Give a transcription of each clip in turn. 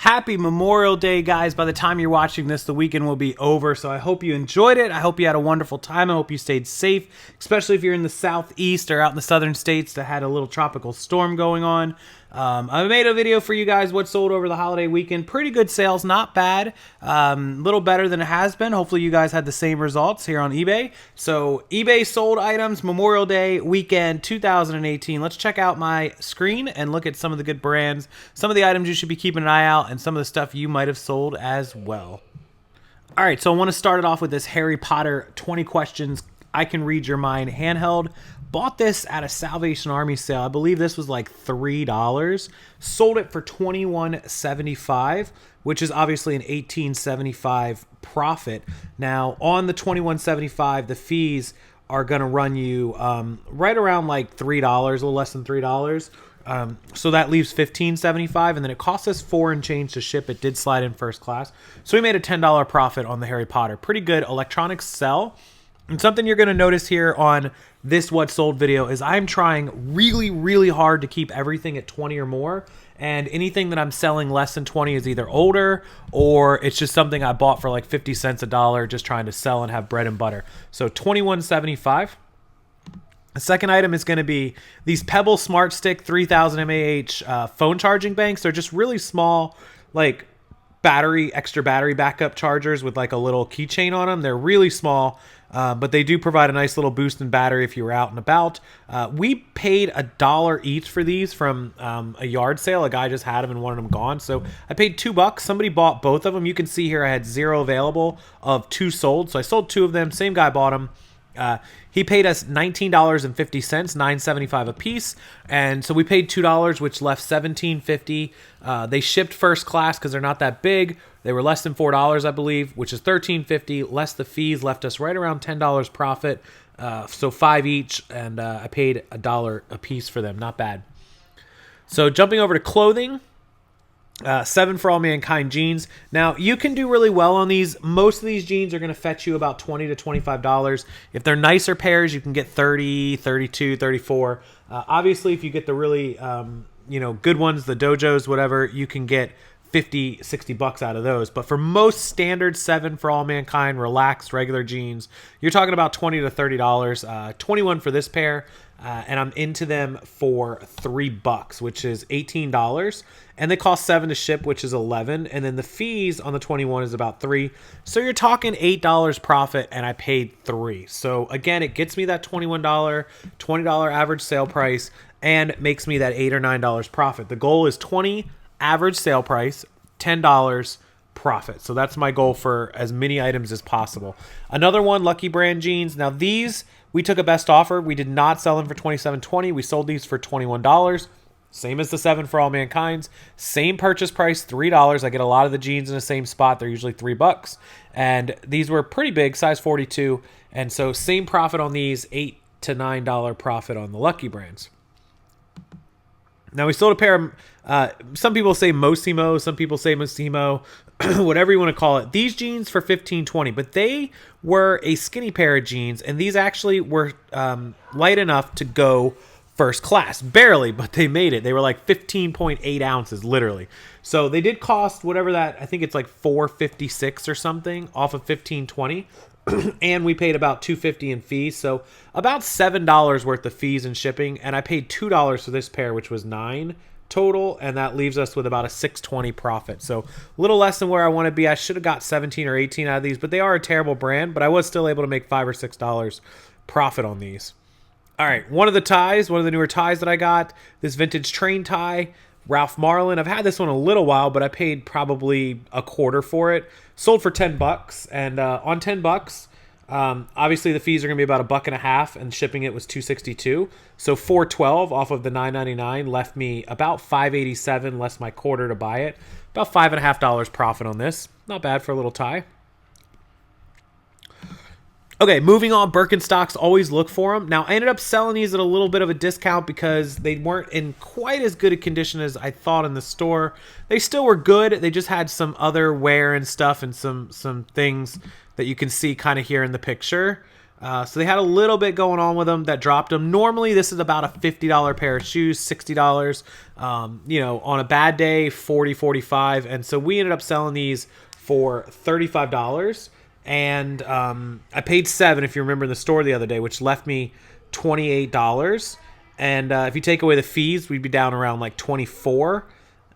Happy Memorial Day, guys. By the time you're watching this, the weekend will be over, so I hope you enjoyed it. I hope you had a wonderful time. I hope you stayed safe, especially if you're in the southeast or out in the southern states that had a little tropical storm going on. I made a video for you guys what sold over the holiday weekend. Pretty good sales, not bad. Little better than it has been. Hopefully you guys had the same results here on eBay. So eBay sold items Memorial Day weekend 2018. Let's check out my screen and look at some of the good brands, some of the items you should be keeping an eye out, and some of the stuff you might have sold as well. All right, so I want to start it off with this Harry Potter 20 questions I can read your mind handheld. Bought this at a Salvation Army sale. I believe this was like $3. Sold it for $21.75, which is obviously an $18.75 profit. Now, on the $21.75, the fees are going to run you right around like $3, a little less than $3. So that leaves $15.75, and then it cost us $4 and change to ship. It did slide in first class. So we made a $10 profit on the Harry Potter. Pretty good electronics sell. And something you're going to notice here on this What Sold video is I'm trying really, really hard to keep everything at 20 or more. And anything that I'm selling less than 20 is either older or it's just something I bought for like 50 cents a dollar, just trying to sell and have bread and butter. So $21.75. The second item is going to be these Pebble Smart Stick 3000 mAh phone charging banks. They're just really small, like extra battery backup chargers with like a little keychain on them. They're really small, but they do provide a nice little boost in battery if you were out and about. We paid $1 each for these from a yard sale. A guy just had them and wanted them gone. So I paid $2. Somebody bought both of them. You can see here I had 0 available of 2 sold. So I sold 2 of them. Same guy bought them. He paid us $19.50, $9.75 a piece, and so we paid $2, which left $17.50. They shipped first class because they're not that big. They were less than $4, I believe, which is $13.50 less the fees, left us right around $10 profit. So 5 each, and I paid $1 a piece for them. Not bad. So jumping over to clothing. 7 For All Mankind jeans. Now, you can do really well on these. Most of these jeans are going to fetch you about $20 to $25. If they're nicer pairs, you can get 30, 32, 34. Obviously, if you get the really, good ones, the dojos, whatever, you can get 50, 60 bucks out of those. But for most standard 7 For All Mankind relaxed regular jeans, you're talking about $20 to $30. 21 for this pair. And I'm into them for $3, which is $18, and they cost $7 to ship, which is $11, and then the fees on the 21 is about $3. So you're talking $8 profit, and I paid $3. So again, it gets me that $21, $20 average sale price, and makes me that $8 or $9 profit. The goal is $20 average sale price, $10 profit. So that's my goal for as many items as possible. Another one, Lucky Brand jeans. Now these, we took a best offer. We did not sell them for $27.20. We sold these for $21. Same as the 7 For All Mankind's. Same purchase price, $3. I get a lot of the jeans in the same spot. They're usually $3. And these were pretty big, size 42. And so same profit on these, $8 to $9 profit on the Lucky Brands. Now we sold a pair of, some people say Mosimo, some people say Mosimo, whatever you want to call it. These jeans for $15.20, but they were a skinny pair of jeans, and these actually were light enough to go first class. Barely, but they made it. They were like 15.8 ounces, literally. So they did cost whatever that, I think it's like $4.56 or something off of $15.20. And we paid about $2.50 in fees, so about $7 worth of fees and shipping, and I paid $2 for this pair, which was $9 total, and that leaves us with about a $6.20 profit. So a little less than where I want to be. I should have got 17 or 18 out of these, but they are a terrible brand, but I was still able to make $5 or $6 profit on these. All right, one of the newer ties that I got, this vintage train tie, Ralph Marlin. I've had this one a little while, but I paid probably a quarter for it. Sold for $10, and on $10, obviously the fees are going to be about $1.50, and shipping it was $2.62. So $4.12 off of the $9.99 left me about $5.87 less my quarter to buy it. About $5.50 profit on this. Not bad for a little tie. Okay, moving on, Birkenstocks, always look for them. Now, I ended up selling these at a little bit of a discount because they weren't in quite as good a condition as I thought in the store. They still were good. They just had some other wear and stuff and some things that you can see kind of here in the picture. So they had a little bit going on with them that dropped them. Normally, this is about a $50 pair of shoes, $60. You know, on a bad day, $40, $45. And so we ended up selling these for $35. And I paid $7, if you remember, in the store the other day, which left me $28. And if you take away the fees, we'd be down around like $24.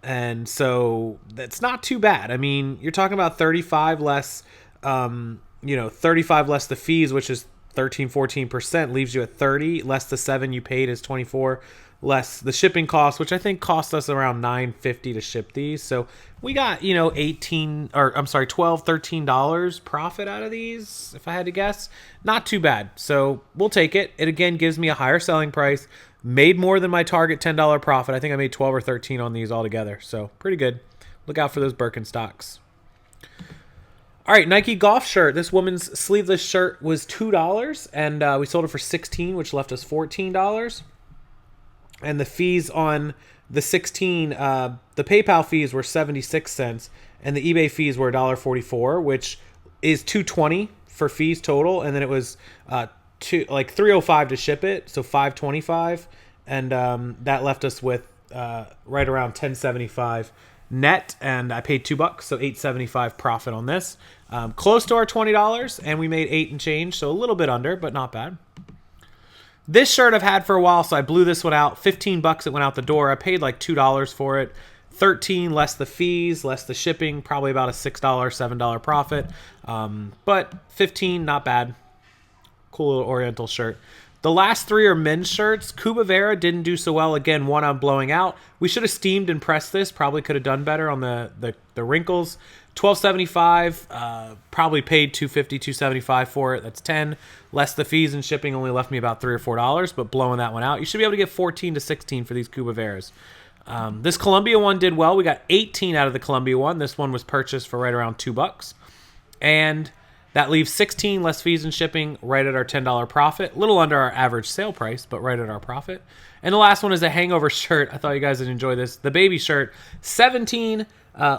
And so that's not too bad. I mean, you're talking about 35 less, you know, 35 less the fees, which is 13-14%, leaves you at 30, less the 7 you paid is 24, less the shipping cost, which I think cost us around $9.50 to ship these. So we got, you know, $12, $13 profit out of these, if I had to guess. Not too bad. So we'll take it. It again gives me a higher selling price. Made more than my target $10 profit. I think I made 12 or 13 on these altogether. So pretty good. Look out for those Birkenstocks. All right, Nike golf shirt. This woman's sleeveless shirt was $2, and we sold it for $16, which left us $14. And the fees on the 16, the PayPal fees were 76 cents, and the eBay fees were $1.44, which is $2.20 for fees total, and then it was $3.05 to ship it, so $5.25, and that left us with right around $10.75 net, and I paid $2, so $8.75 profit on this. Close to our $20, and we made 8 and change, so a little bit under, but not bad. This shirt I've had for a while, so I blew this one out. $15 it went out the door. I paid like $2 for it. 13 less the fees, less the shipping, probably about a $6, $7 profit. But 15, not bad. Cool little Oriental shirt. The last 3 are men's shirts. Cuba Vera didn't do so well. Again, one I'm blowing out. We should have steamed and pressed this. Probably could have done better on the wrinkles. $12.75. Probably paid $2.50, $2.75 for it. That's 10. Less the fees and shipping only left me about $3 or $4, but blowing that one out. You should be able to get 14 to 16 for these Cuba Veras. This Columbia one did well. We got 18 out of the Columbia one. This one was purchased for right around $2. And that leaves 16 less fees and shipping, right at our $10 profit. A little under our average sale price, but right at our profit. And the last one is a hangover shirt. I thought you guys would enjoy this. The baby shirt, 17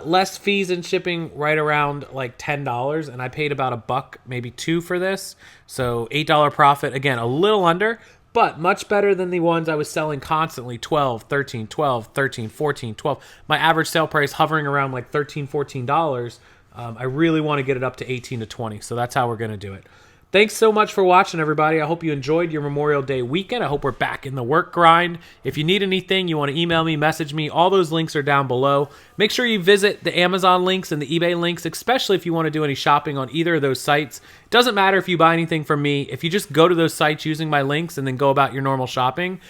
less fees and shipping, right around like $10. And I paid about $1, maybe $2 for this. So $8 profit. Again, a little under, but much better than the ones I was selling constantly. 12, 13, 12, 13, 14, 12. My average sale price hovering around like $13, $14. I really want to get it up to 18 to 20, so that's how we're going to do it. Thanks so much for watching, everybody. I hope you enjoyed your Memorial Day weekend. I hope we're back in the work grind. If you need anything, you want to email me, message me, all those links are down below. Make sure you visit the Amazon links and the eBay links, especially if you want to do any shopping on either of those sites. It doesn't matter if you buy anything from me. If you just go to those sites using my links and then go about your normal shopping,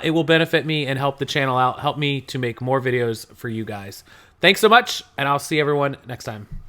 it will benefit me and help the channel out, help me to make more videos for you guys. Thanks so much, and I'll see everyone next time.